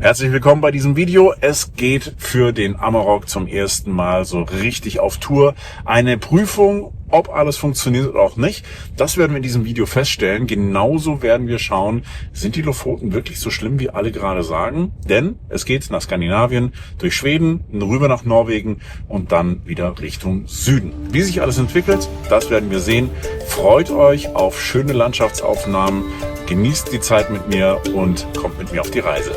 Herzlich willkommen bei diesem Video. Es geht für den Amarok zum ersten Mal so richtig auf Tour. Eine Prüfung, ob alles funktioniert oder auch nicht, das werden wir in diesem Video feststellen. Genauso werden wir schauen, sind die Lofoten wirklich so schlimm, wie alle gerade sagen? Denn es geht nach Skandinavien, durch Schweden, rüber nach Norwegen und dann wieder Richtung Süden. Wie sich alles entwickelt, das werden wir sehen. Freut euch auf schöne Landschaftsaufnahmen, genießt die Zeit mit mir und kommt mit mir auf die Reise.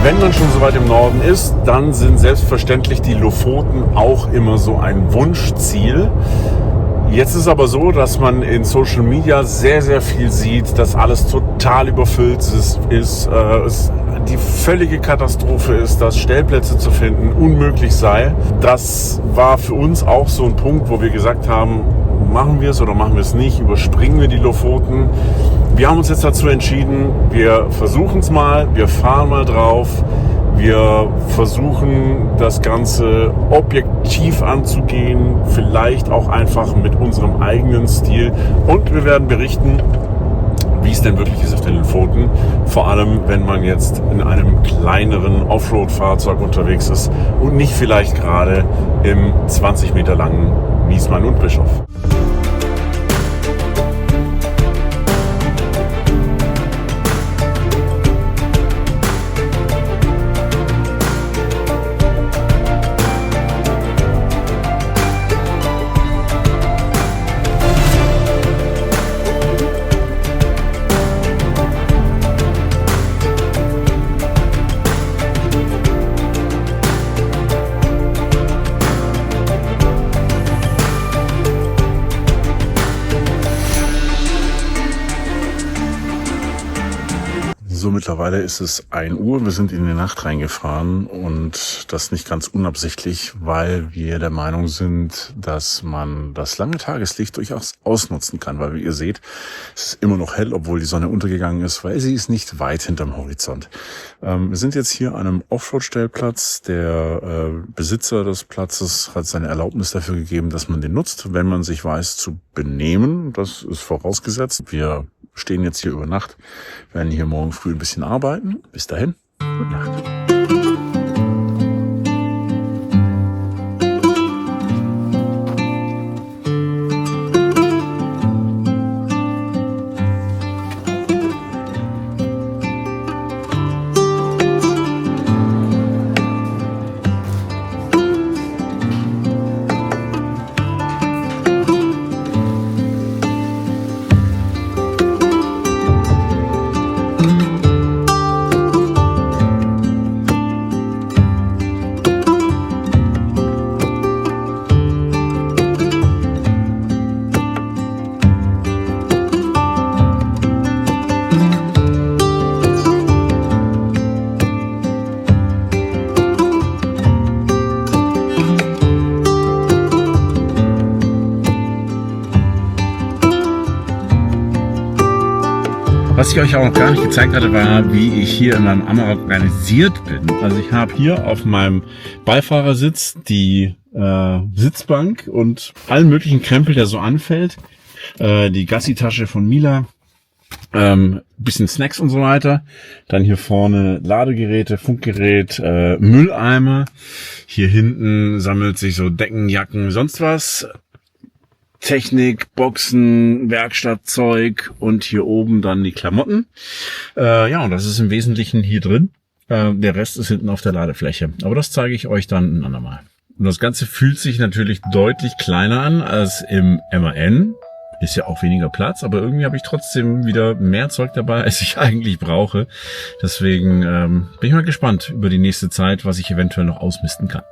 Wenn man schon so weit im Norden ist, dann sind selbstverständlich die Lofoten auch immer so ein Wunschziel. Jetzt ist aber so, dass man in Social Media sehr, sehr viel sieht, dass alles total überfüllt ist, die völlige Katastrophe ist, dass Stellplätze zu finden unmöglich sei. Das war für uns auch so ein Punkt, wo wir gesagt haben, machen wir es oder machen wir es nicht, überspringen wir die Lofoten. Wir haben uns jetzt dazu entschieden, wir versuchen es mal, wir fahren mal drauf, wir versuchen das Ganze objektiv anzugehen, vielleicht auch einfach mit unserem eigenen Stil und wir werden berichten, wie es denn wirklich ist auf den Lofoten, vor allem wenn man jetzt in einem kleineren Offroad-Fahrzeug unterwegs ist und nicht vielleicht gerade im 20 Meter langen Miesmann und Bischof. So, mittlerweile ist es 1 Uhr. Wir sind in die Nacht reingefahren und das nicht ganz unabsichtlich, weil wir der Meinung sind, dass man das lange Tageslicht durchaus ausnutzen kann, weil wie ihr seht, es ist immer noch hell, obwohl die Sonne untergegangen ist, weil sie ist nicht weit hinterm Horizont. Wir sind jetzt hier an einem Offroad-Stellplatz. Der Besitzer des Platzes hat seine Erlaubnis dafür gegeben, dass man den nutzt, wenn man sich weiß zu benehmen. Das ist vorausgesetzt. Wir stehen jetzt hier über Nacht, werden hier morgen früh ein bisschen arbeiten. Bis dahin, gute Nacht. Was ich euch auch noch gar nicht gezeigt hatte, war, wie ich hier in meinem Amarok organisiert bin. Also ich habe hier auf meinem Beifahrersitz die Sitzbank und allen möglichen Krempel, der so anfällt. Die Gassi-Tasche von Mila, bisschen Snacks und so weiter. Dann hier vorne Ladegeräte, Funkgerät, Mülleimer. Hier hinten sammelt sich so Decken, Jacken, sonst was. Technik, Boxen, Werkstattzeug und hier oben dann die Klamotten. Und das ist im Wesentlichen hier drin. Der Rest ist hinten auf der Ladefläche. Aber das zeige ich euch dann ein andermal. Und das Ganze fühlt sich natürlich deutlich kleiner an als im MAN. Ist ja auch weniger Platz, aber irgendwie habe ich trotzdem wieder mehr Zeug dabei, als ich eigentlich brauche. Deswegen bin ich mal gespannt über die nächste Zeit, was ich eventuell noch ausmisten kann.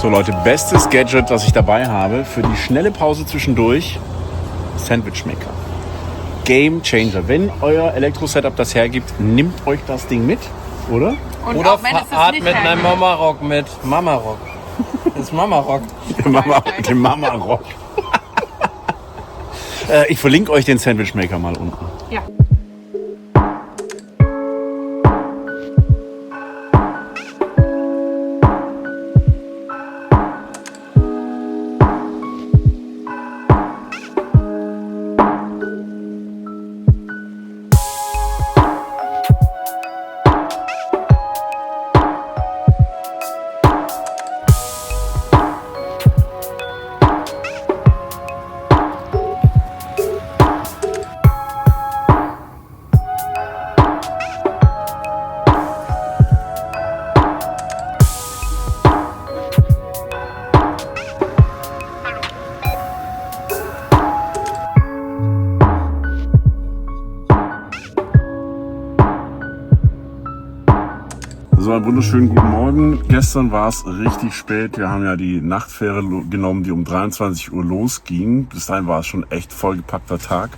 So Leute, bestes Gadget, das ich dabei habe für die schnelle Pause zwischendurch, Sandwich Maker. Game Changer. Wenn euer Elektro-Setup das hergibt, nehmt euch das Ding mit, oder? Und oder auch wenn es fahrt nicht mit einem hergibt. Mama-Rock mit. Mama-Rock. Das ist Mama-Rock. Den Mama-Rock. Ich verlinke euch den Sandwich Maker mal unten. Ja. So, einen wunderschönen guten Morgen. Gestern war es richtig spät. Wir haben ja die Nachtfähre genommen, die um 23 Uhr losging. Bis dahin war es schon echt vollgepackter Tag.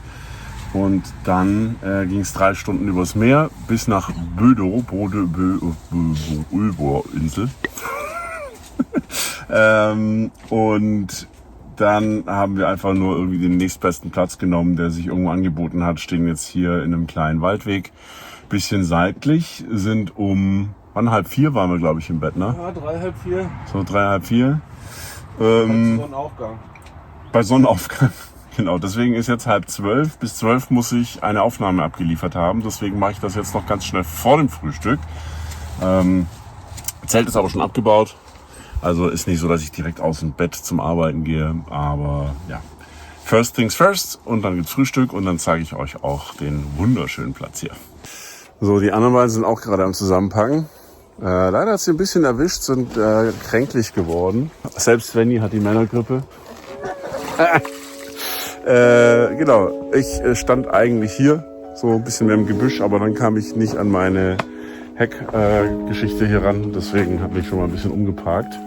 Und dann ging es 3 Stunden übers Meer bis nach Bödo, Ulboinsel. Und dann haben wir einfach nur irgendwie den nächstbesten Platz genommen, der sich irgendwo angeboten hat. Stehen jetzt hier in einem kleinen Waldweg. Bisschen seitlich, sind um 3:30 waren wir, glaube ich, im Bett, ne? Ja, 3, 4. So 3:30. Sonnenaufgang. Bei Sonnenaufgang. Genau, deswegen ist jetzt 11:30. Bis 12 muss ich eine Aufnahme abgeliefert haben. Deswegen mache ich das jetzt noch ganz schnell vor dem Frühstück. Zelt ist aber schon abgebaut. Also ist nicht so, dass ich direkt aus dem Bett zum Arbeiten gehe. Aber ja, first things first. Und dann gibt's Frühstück und dann zeige ich euch auch den wunderschönen Platz hier. So, die anderen beiden sind auch gerade am Zusammenpacken. Leider hat sie ein bisschen erwischt, sind kränklich geworden. Selbst Svenny hat die Männergrippe. Genau, ich stand eigentlich hier, so ein bisschen mehr im Gebüsch, aber dann kam ich nicht an meine Heckgeschichte hier ran. Deswegen habe ich schon mal ein bisschen umgeparkt.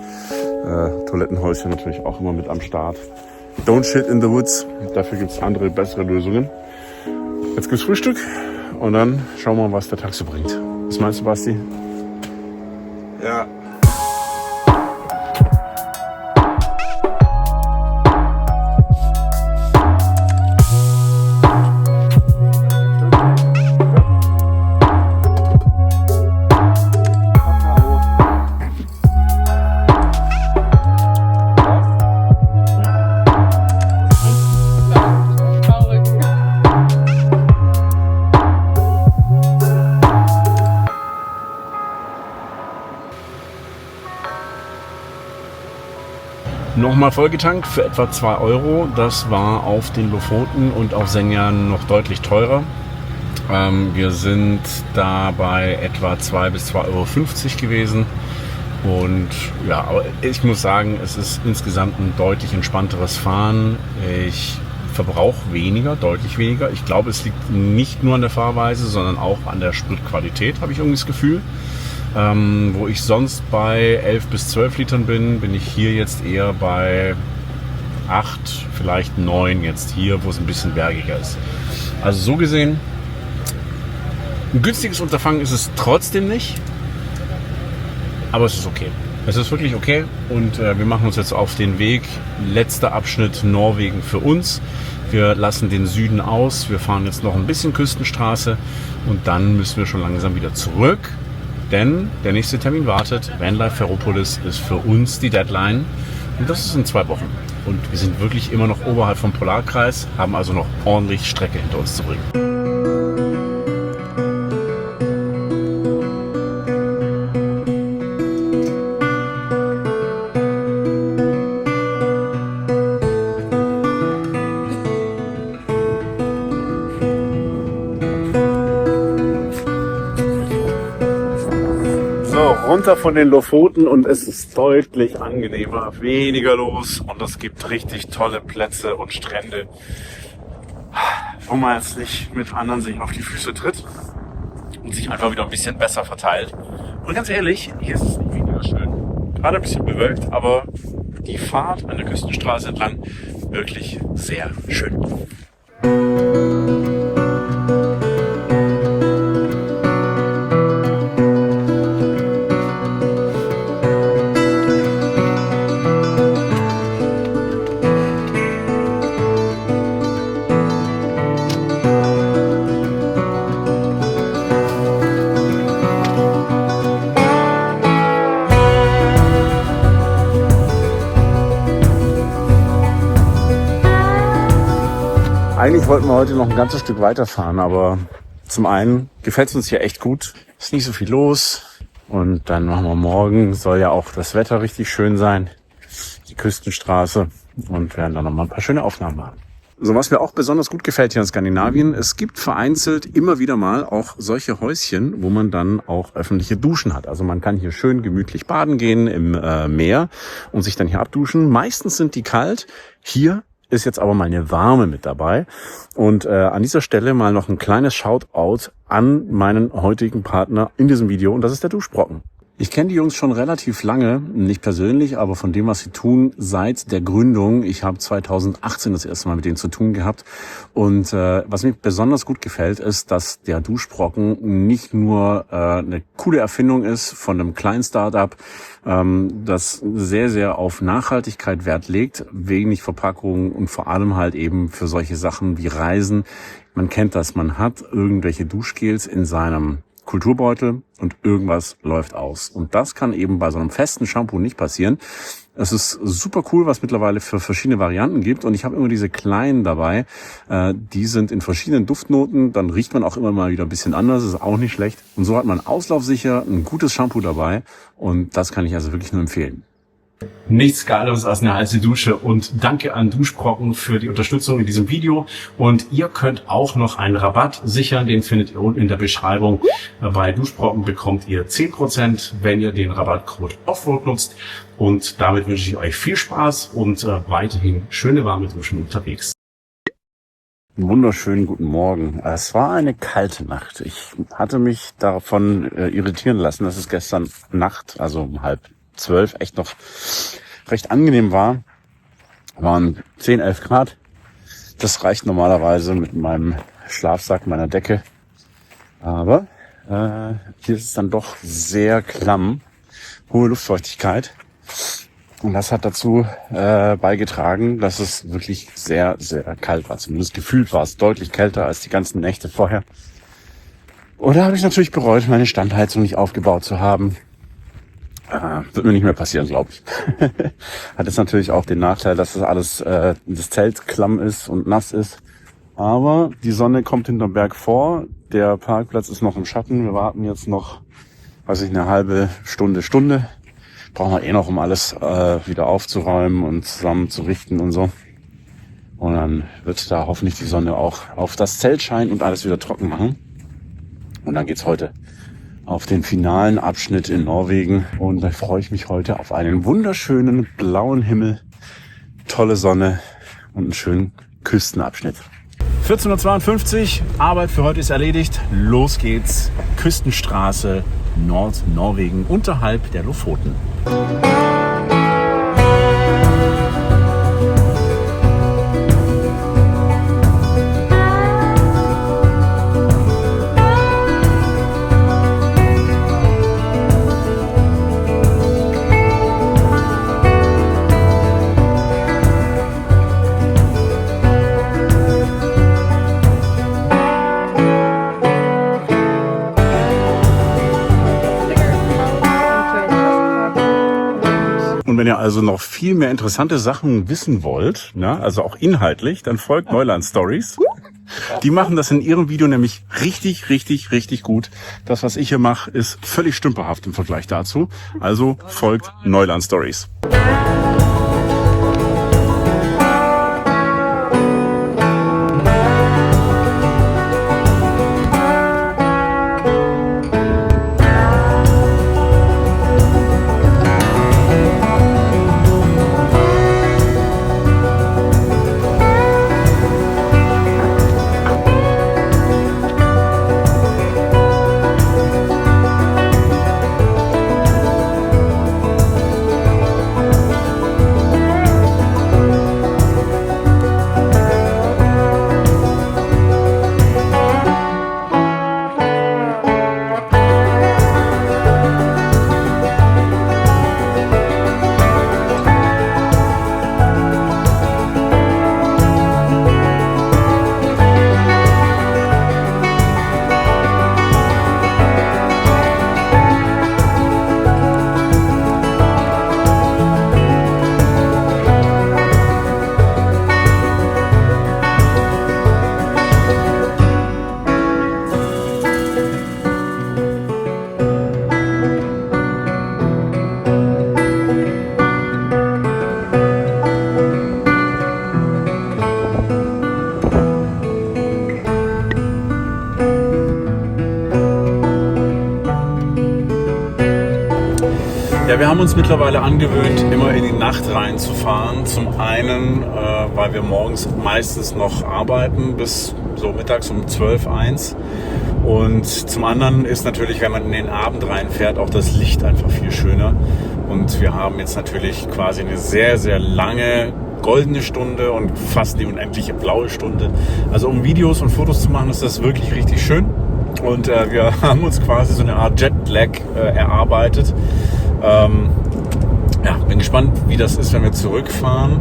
Toilettenhäuschen natürlich auch immer mit am Start. Don't shit in the woods. Dafür gibt's andere, bessere Lösungen. Jetzt gibt's Frühstück und dann schauen wir mal, was der Tag so bringt. Was meinst du, Basti? Ja. Nochmal vollgetankt für etwa 2 Euro. Das war auf den Lofoten und auf Senjan noch deutlich teurer. Wir sind da bei etwa 2 bis 2,50 Euro gewesen. Und ja, aber ich muss sagen, es ist insgesamt ein deutlich entspannteres Fahren. Ich verbrauche weniger, deutlich weniger. Ich glaube, es liegt nicht nur an der Fahrweise, sondern auch an der Spritqualität, habe ich irgendwie das Gefühl. Wo ich sonst bei 11 bis 12 Litern bin ich hier jetzt eher bei 8, vielleicht 9 jetzt hier, wo es ein bisschen bergiger ist. Also so gesehen, ein günstiges Unterfangen ist es trotzdem nicht, aber es ist okay. Es ist wirklich okay und wir machen uns jetzt auf den Weg. Letzter Abschnitt Norwegen für uns. Wir lassen den Süden aus. Wir fahren jetzt noch ein bisschen Küstenstraße und dann müssen wir schon langsam wieder zurück. Denn der nächste Termin wartet. Vanlife Ferropolis ist für uns die Deadline. Und das ist in 2 Wochen. Und wir sind wirklich immer noch oberhalb vom Polarkreis, haben also noch ordentlich Strecke hinter uns zu bringen. Runter von den Lofoten und es ist deutlich angenehmer, weniger los und es gibt richtig tolle Plätze und Strände, wo man jetzt nicht mit anderen sich auf die Füße tritt und sich einfach wieder ein bisschen besser verteilt. Und ganz ehrlich, hier ist es nicht weniger schön. Gerade ein bisschen bewölkt, aber die Fahrt an der Küstenstraße entlang wirklich sehr schön. Eigentlich wollten wir heute noch ein ganzes Stück weiterfahren, aber zum einen gefällt es uns hier echt gut. Ist nicht so viel los und dann machen wir morgen, soll ja auch das Wetter richtig schön sein, die Küstenstraße und werden dann noch mal ein paar schöne Aufnahmen machen. So, was mir auch besonders gut gefällt hier in Skandinavien, es gibt vereinzelt immer wieder mal auch solche Häuschen, wo man dann auch öffentliche Duschen hat. Also man kann hier schön gemütlich baden gehen im Meer und sich dann hier abduschen. Meistens sind die kalt. Hier ist jetzt aber mal eine warme mit dabei. Und an dieser Stelle mal noch ein kleines Shoutout an meinen heutigen Partner in diesem Video und das ist der Duschbrocken. Ich kenne die Jungs schon relativ lange, nicht persönlich, aber von dem, was sie tun, seit der Gründung. Ich habe 2018 das erste Mal mit denen zu tun gehabt. Und was mir besonders gut gefällt, ist, dass der Duschbrocken nicht nur eine coole Erfindung ist von einem kleinen Startup, das sehr, sehr auf Nachhaltigkeit Wert legt, wenig Verpackung und vor allem halt eben für solche Sachen wie Reisen. Man kennt das, man hat irgendwelche Duschgels in seinem Kulturbeutel und irgendwas läuft aus. Und das kann eben bei so einem festen Shampoo nicht passieren. Es ist super cool, was mittlerweile für verschiedene Varianten gibt. Und ich habe immer diese kleinen dabei. Die sind in verschiedenen Duftnoten. Dann riecht man auch immer mal wieder ein bisschen anders. Ist auch nicht schlecht. Und so hat man auslaufsicher ein gutes Shampoo dabei. Und das kann ich also wirklich nur empfehlen. Nichts Geileres als eine heiße Dusche und danke an Duschbrocken für die Unterstützung in diesem Video und ihr könnt auch noch einen Rabatt sichern, den findet ihr unten in der Beschreibung. Bei Duschbrocken bekommt ihr 10%, wenn ihr den Rabattcode Offroad nutzt und damit wünsche ich euch viel Spaß und weiterhin schöne warme Duschen unterwegs. Wunderschönen guten Morgen. Es war eine kalte Nacht. Ich hatte mich davon irritieren lassen, dass es gestern Nacht, also um 11:30, echt noch recht angenehm war. Waren 10, 11 Grad. Das reicht normalerweise mit meinem Schlafsack, meiner Decke. Aber hier ist es dann doch sehr klamm. Hohe Luftfeuchtigkeit. Und das hat dazu beigetragen, dass es wirklich sehr, sehr kalt war. Zumindest gefühlt war es deutlich kälter als die ganzen Nächte vorher. Und da habe ich natürlich bereut, meine Standheizung nicht aufgebaut zu haben. Wird mir nicht mehr passieren, glaube ich. Hat jetzt natürlich auch den Nachteil, dass das alles das Zelt klamm ist und nass ist. Aber die Sonne kommt hinterm Berg vor. Der Parkplatz ist noch im Schatten. Wir warten jetzt noch, eine halbe Stunde, Brauchen wir eh noch, um alles wieder aufzuräumen und zusammenzurichten und so. Und dann wird da hoffentlich die Sonne auch auf das Zelt scheinen und alles wieder trocken machen. Und dann geht's heute auf den finalen Abschnitt in Norwegen. Und da freue ich mich heute auf einen wunderschönen blauen Himmel, tolle Sonne und einen schönen Küstenabschnitt. 14:52 Uhr, Arbeit für heute ist erledigt. Los geht's. Küstenstraße, Nordnorwegen, unterhalb der Lofoten. Und wenn ihr also noch viel mehr interessante Sachen wissen wollt, ja, also auch inhaltlich, dann folgt Neuland Stories. Die machen das in ihrem Video nämlich richtig gut. Das, was ich hier mache, ist völlig stümperhaft im Vergleich dazu. Also folgt Neuland Stories. Ja, wir haben uns mittlerweile angewöhnt, immer in die Nacht reinzufahren. Zum einen, weil wir morgens meistens noch arbeiten, bis so mittags um 12, 1. Und zum anderen ist natürlich, wenn man in den Abend reinfährt, auch das Licht einfach viel schöner. Und wir haben jetzt natürlich quasi eine sehr lange goldene Stunde und fast die unendliche blaue Stunde. Also um Videos und Fotos zu machen, ist das wirklich richtig schön. Und wir haben uns quasi so eine Art Jetlag erarbeitet. Ja, bin gespannt, wie das ist, wenn wir zurückfahren.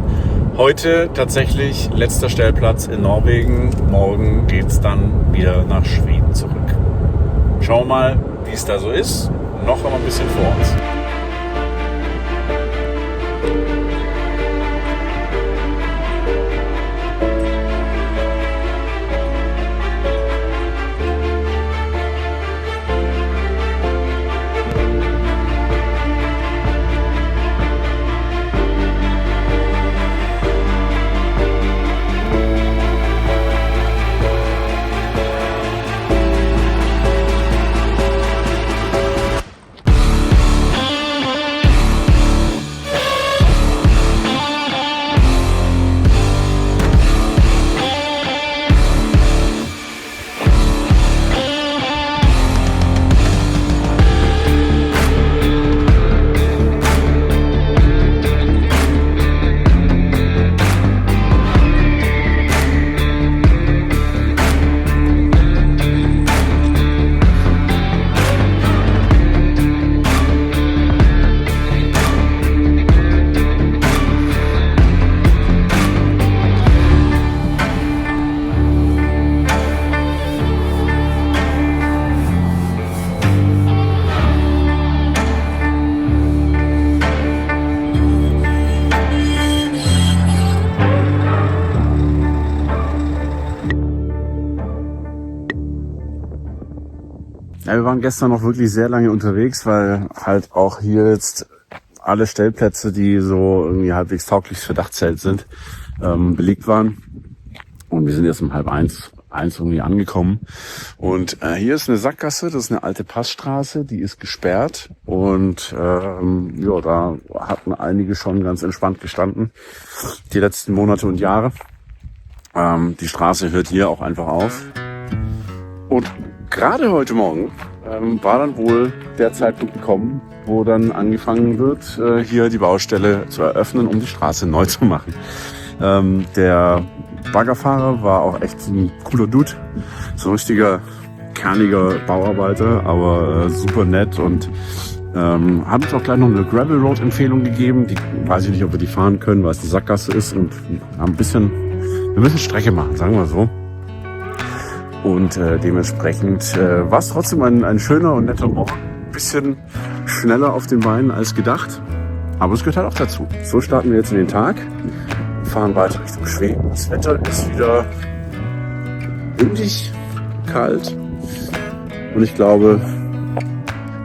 Heute tatsächlich letzter Stellplatz in Norwegen. Morgen geht's dann wieder nach Schweden zurück. Schauen wir mal, wie es da so ist. Noch haben wir ein bisschen vor uns. Ja, wir waren gestern noch wirklich sehr lange unterwegs, weil halt auch hier jetzt alle Stellplätze, die so irgendwie halbwegs tauglich für Dachzelt sind, belegt waren. Und wir sind jetzt um 12:30 irgendwie angekommen. Und hier ist eine Sackgasse, das ist eine alte Passstraße, die ist gesperrt. Und ja, da hatten einige schon ganz entspannt gestanden, die letzten Monate und Jahre. Die Straße hört hier auch einfach auf. Und gerade heute Morgen war dann wohl der Zeitpunkt gekommen, wo dann angefangen wird, hier die Baustelle zu eröffnen, um die Straße neu zu machen. Der Baggerfahrer war auch echt ein cooler Dude, so ein richtiger kerniger Bauarbeiter, aber super nett und hat uns auch gleich noch eine Gravel Road Empfehlung gegeben. Die weiß ich nicht, ob wir die fahren können, weil es eine Sackgasse ist und wir müssen Strecke machen, sagen wir so. Und dementsprechend war es trotzdem ein schöner und netter Morgen. Ein bisschen schneller auf den Beinen als gedacht, aber es gehört halt auch dazu. So starten wir jetzt in den Tag. Fahren weiter Richtung Schweden. Das Wetter ist wieder windig, kalt. Und ich glaube,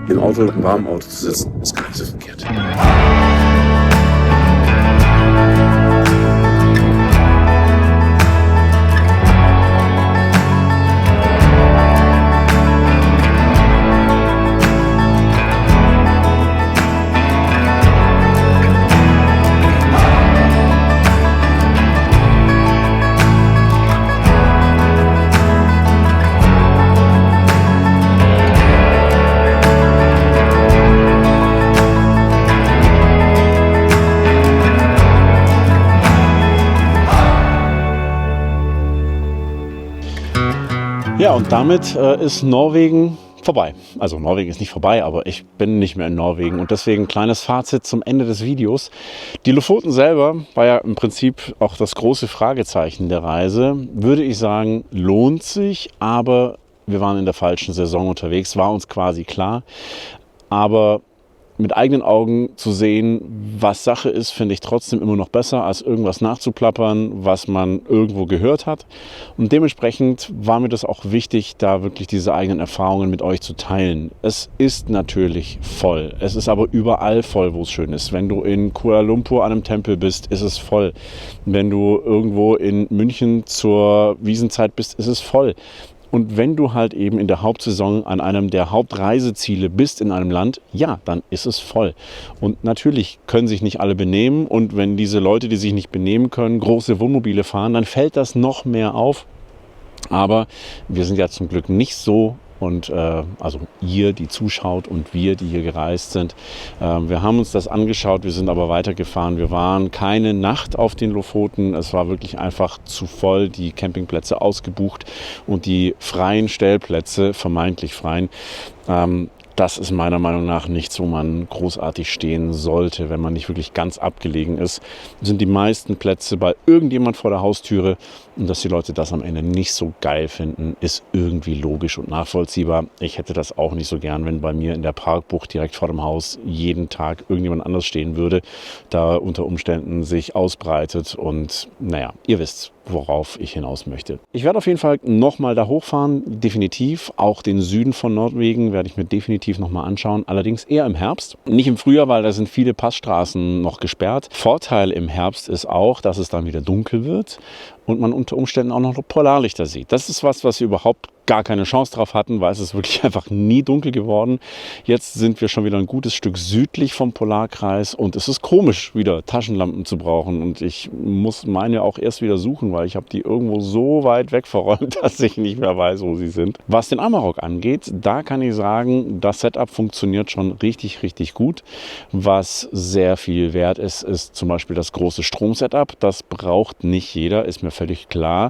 im warmen Auto zu sitzen, ist gar nicht so verkehrt. Ja, und damit ist Norwegen vorbei. Also Norwegen ist nicht vorbei, aber ich bin nicht mehr in Norwegen. Und deswegen ein kleines Fazit zum Ende des Videos. Die Lofoten selber war ja im Prinzip auch das große Fragezeichen der Reise. Würde ich sagen, lohnt sich, aber wir waren in der falschen Saison unterwegs, war uns quasi klar. Aber mit eigenen Augen zu sehen, was Sache ist, finde ich trotzdem immer noch besser, als irgendwas nachzuplappern, was man irgendwo gehört hat. Und dementsprechend war mir das auch wichtig, da wirklich diese eigenen Erfahrungen mit euch zu teilen. Es ist natürlich voll. Es ist aber überall voll, wo es schön ist. Wenn du in Kuala Lumpur an einem Tempel bist, ist es voll. Wenn du irgendwo in München zur Wiesenzeit bist, ist es voll. Und wenn du halt eben in der Hauptsaison an einem der Hauptreiseziele bist in einem Land, ja, dann ist es voll. Und natürlich können sich nicht alle benehmen. Und wenn diese Leute, die sich nicht benehmen können, große Wohnmobile fahren, dann fällt das noch mehr auf. Aber wir sind ja zum Glück nicht so. Und also ihr, die zuschaut und wir, die hier gereist sind. Wir haben uns das angeschaut, wir sind aber weitergefahren. Wir waren keine Nacht auf den Lofoten. Es war wirklich einfach zu voll, die Campingplätze ausgebucht und die freien Stellplätze, vermeintlich freien, das ist meiner Meinung nach nichts, wo man großartig stehen sollte, wenn man nicht wirklich ganz abgelegen ist. Sind die meisten Plätze bei irgendjemand vor der Haustüre und dass die Leute das am Ende nicht so geil finden, ist irgendwie logisch und nachvollziehbar. Ich hätte das auch nicht so gern, wenn bei mir in der Parkbucht direkt vor dem Haus jeden Tag irgendjemand anders stehen würde, da unter Umständen sich ausbreitet und naja, ihr wisst, worauf ich hinaus möchte. Ich werde auf jeden Fall nochmal da hochfahren, definitiv. Auch den Süden von Norwegen werde ich mir definitiv nochmal anschauen. Allerdings eher im Herbst. Nicht im Frühjahr, weil da sind viele Passstraßen noch gesperrt. Vorteil im Herbst ist auch, dass es dann wieder dunkel wird und man unter Umständen auch noch Polarlichter sieht. Das ist was wir überhaupt gar keine Chance drauf hatten, weil es ist wirklich einfach nie dunkel geworden. Jetzt sind wir schon wieder ein gutes Stück südlich vom Polarkreis und es ist komisch, wieder Taschenlampen zu brauchen. Und ich muss meine auch erst wieder suchen, weil ich habe die irgendwo so weit weg verräumt, dass ich nicht mehr weiß, wo sie sind. Was den Amarok angeht, da kann ich sagen, das Setup funktioniert schon richtig, richtig gut. Was sehr viel wert ist, ist zum Beispiel das große Stromsetup. Das braucht nicht jeder, ist mir völlig klar.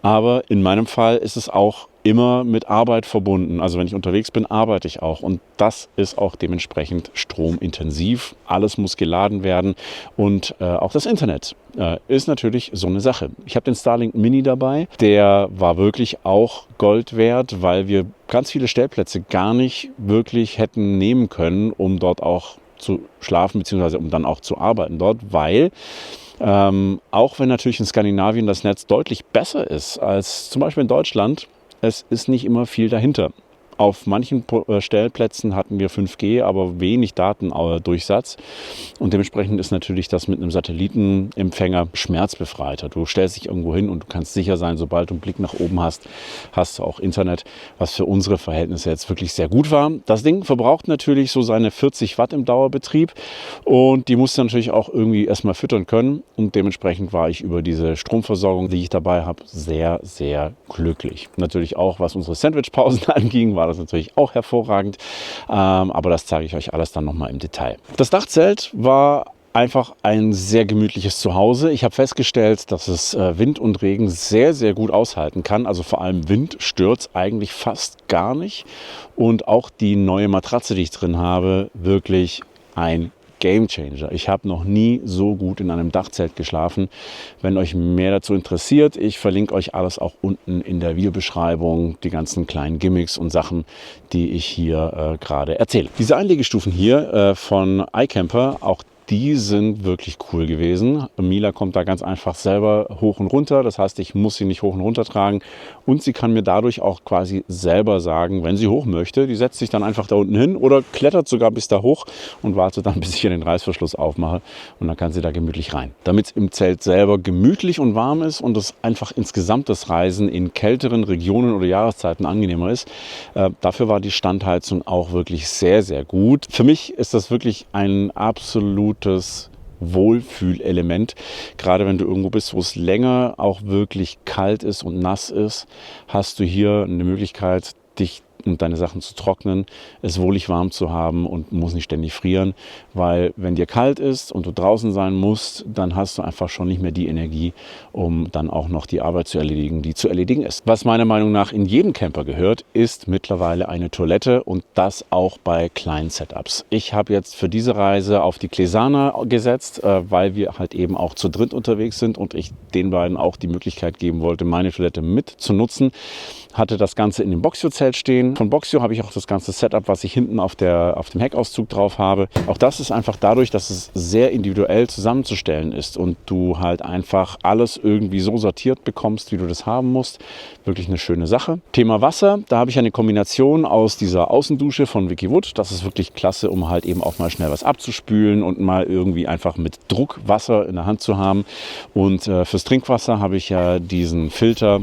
Aber in meinem Fall ist es auch immer mit Arbeit verbunden. Also wenn ich unterwegs bin, arbeite ich auch. Und das ist auch dementsprechend stromintensiv. Alles muss geladen werden. Und auch das Internet ist natürlich so eine Sache. Ich habe den Starlink Mini dabei. Der war wirklich auch Gold wert, weil wir ganz viele Stellplätze gar nicht wirklich hätten nehmen können, um dort auch zu schlafen, beziehungsweise um dann auch zu arbeiten dort, weil auch wenn natürlich in Skandinavien das Netz deutlich besser ist als zum Beispiel in Deutschland, es ist nicht immer viel dahinter. Auf manchen Stellplätzen hatten wir 5G, aber wenig Datendurchsatz. Und dementsprechend ist natürlich das mit einem Satellitenempfänger schmerzbefreiter. Du stellst dich irgendwo hin und du kannst sicher sein, sobald du einen Blick nach oben hast, hast du auch Internet, was für unsere Verhältnisse jetzt wirklich sehr gut war. Das Ding verbraucht natürlich so seine 40 Watt im Dauerbetrieb und die musst du natürlich auch irgendwie erstmal füttern können. Und dementsprechend war ich über diese Stromversorgung, die ich dabei habe, sehr, sehr glücklich. Natürlich auch, was unsere Sandwichpausen anging, war das natürlich auch hervorragend. Aber das zeige ich euch alles dann nochmal im Detail. Das Dachzelt war einfach ein sehr gemütliches Zuhause. Ich habe festgestellt, dass es Wind und Regen sehr, sehr gut aushalten kann. Also vor allem Wind stört eigentlich fast gar nicht. Und auch die neue Matratze, die ich drin habe, wirklich ein Gamechanger. Ich habe noch nie so gut in einem Dachzelt geschlafen. Wenn euch mehr dazu interessiert, ich verlinke euch alles auch unten in der Videobeschreibung, die ganzen kleinen Gimmicks und Sachen, die ich hier gerade erzähle. Diese Einlegestufen hier von iCamper, auch die sind wirklich cool gewesen. Mila kommt da ganz einfach selber hoch und runter. Das heißt, ich muss sie nicht hoch und runter tragen. Und sie kann mir dadurch auch quasi selber sagen, wenn sie hoch möchte. Die setzt sich dann einfach da unten hin oder klettert sogar bis da hoch und wartet dann, bis ich hier den Reißverschluss aufmache. Und dann kann sie da gemütlich rein. Damit es im Zelt selber gemütlich und warm ist und es einfach insgesamt das Reisen in kälteren Regionen oder Jahreszeiten angenehmer ist, dafür war die Standheizung auch wirklich sehr, sehr gut. Für mich ist das wirklich ein absolutes Wohlfühlelement. Gerade wenn du irgendwo bist, wo es länger auch wirklich kalt ist und nass ist, hast du hier eine Möglichkeit, dich und deine Sachen zu trocknen, es wohlig warm zu haben und muss nicht ständig frieren, weil wenn dir kalt ist und du draußen sein musst, dann hast du einfach schon nicht mehr die Energie, um dann auch noch die Arbeit zu erledigen, die zu erledigen ist. Was meiner Meinung nach in jedem Camper gehört, ist mittlerweile eine Toilette und das auch bei kleinen Setups. Ich habe jetzt für diese Reise auf die Klesana gesetzt, weil wir halt eben auch zu dritt unterwegs sind und ich den beiden auch die Möglichkeit geben wollte, meine Toilette mit zu nutzen. Hatte das Ganze in dem Boxio-Zelt stehen. Von Boxio habe ich auch das ganze Setup, was ich hinten auf dem Heckauszug drauf habe. Auch das ist einfach dadurch, dass es sehr individuell zusammenzustellen ist und du halt einfach alles irgendwie so sortiert bekommst, wie du das haben musst. Wirklich eine schöne Sache. Thema Wasser, da habe ich eine Kombination aus dieser Außendusche von Wikiwood. Das ist wirklich klasse, um halt eben auch mal schnell was abzuspülen und mal irgendwie einfach mit Druck Wasser in der Hand zu haben. Und fürs Trinkwasser habe ich ja diesen Filter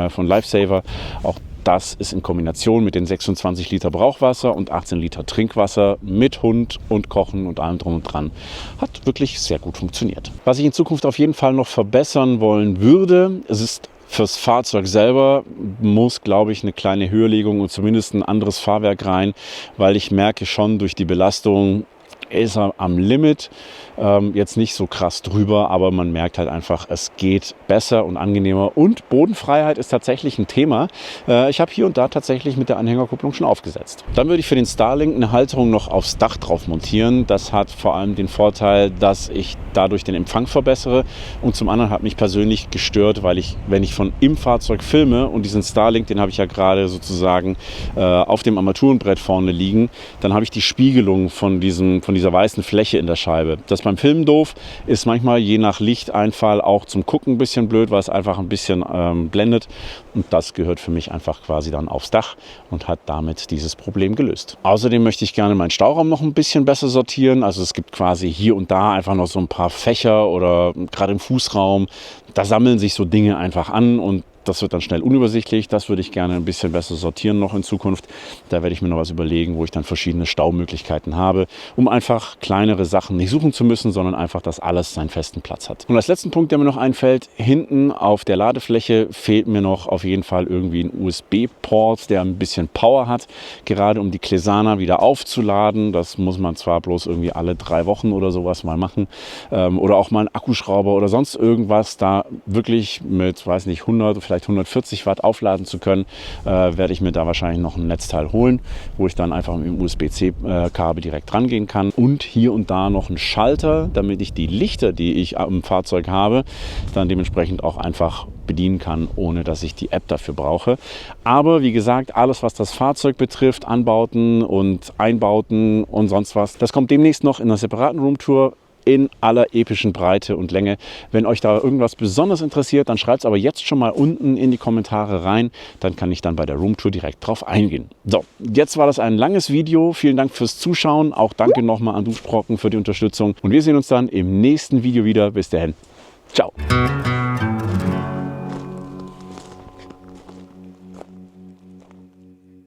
von Lifesaver. Auch das ist in Kombination mit den 26 Liter Brauchwasser und 18 Liter Trinkwasser mit Hund und Kochen und allem drum und dran. Hat wirklich sehr gut funktioniert. Was ich in Zukunft auf jeden Fall noch verbessern wollen würde, es ist fürs Fahrzeug selber muss, glaube ich, eine kleine Höherlegung und zumindest ein anderes Fahrwerk rein, weil ich merke schon durch die Belastung, ist er am Limit, jetzt nicht so krass drüber, aber man merkt halt einfach, es geht besser und angenehmer und Bodenfreiheit ist tatsächlich ein Thema. Ich habe hier und da tatsächlich mit der Anhängerkupplung schon aufgesetzt. Dann würde ich für den Starlink eine Halterung noch aufs Dach drauf montieren. Das hat vor allem den Vorteil, dass ich dadurch den Empfang verbessere und zum anderen hat mich persönlich gestört, weil ich, wenn ich von im Fahrzeug filme und diesen Starlink, den habe ich ja gerade sozusagen auf dem Armaturenbrett vorne liegen, dann habe ich die Spiegelung von dieser weißen Fläche in der Scheibe. Das beim Filmen doof, ist manchmal je nach Lichteinfall auch zum Gucken ein bisschen blöd, weil es einfach ein bisschen blendet und das gehört für mich einfach quasi dann aufs Dach und hat damit dieses Problem gelöst. Außerdem möchte ich gerne meinen Stauraum noch ein bisschen besser sortieren, also es gibt quasi hier und da einfach noch so ein paar Fächer oder gerade im Fußraum, da sammeln sich so Dinge einfach an und das wird dann schnell unübersichtlich. Das würde ich gerne ein bisschen besser sortieren noch in Zukunft. Da werde ich mir noch was überlegen, wo ich dann verschiedene Staumöglichkeiten habe, um einfach kleinere Sachen nicht suchen zu müssen, sondern einfach, dass alles seinen festen Platz hat. Und als letzten Punkt, der mir noch einfällt, hinten auf der Ladefläche fehlt mir noch auf jeden Fall irgendwie ein USB-Port, der ein bisschen Power hat, gerade um die Klesana wieder aufzuladen. Das muss man zwar bloß irgendwie alle 3 Wochen oder sowas mal machen oder auch mal einen Akkuschrauber oder sonst irgendwas, da wirklich mit, weiß nicht, 100, vielleicht 140 Watt aufladen zu können, werde ich mir da wahrscheinlich noch ein Netzteil holen, wo ich dann einfach mit dem USB-C-Kabel direkt rangehen kann. Und hier und da noch einen Schalter, damit ich die Lichter, die ich am Fahrzeug habe, dann dementsprechend auch einfach bedienen kann, ohne dass ich die App dafür brauche. Aber wie gesagt, alles, was das Fahrzeug betrifft, Anbauten und Einbauten und sonst was, das kommt demnächst noch in einer separaten Roomtour. in aller epischen Breite und Länge. Wenn euch da irgendwas besonders interessiert, dann schreibt es aber jetzt schon mal unten in die Kommentare rein. Dann kann ich dann bei der Roomtour direkt drauf eingehen. So, jetzt war das ein langes Video. Vielen Dank fürs Zuschauen. Auch danke nochmal an Duschbrocken für die Unterstützung. Und wir sehen uns dann im nächsten Video wieder. Bis dahin. Ciao.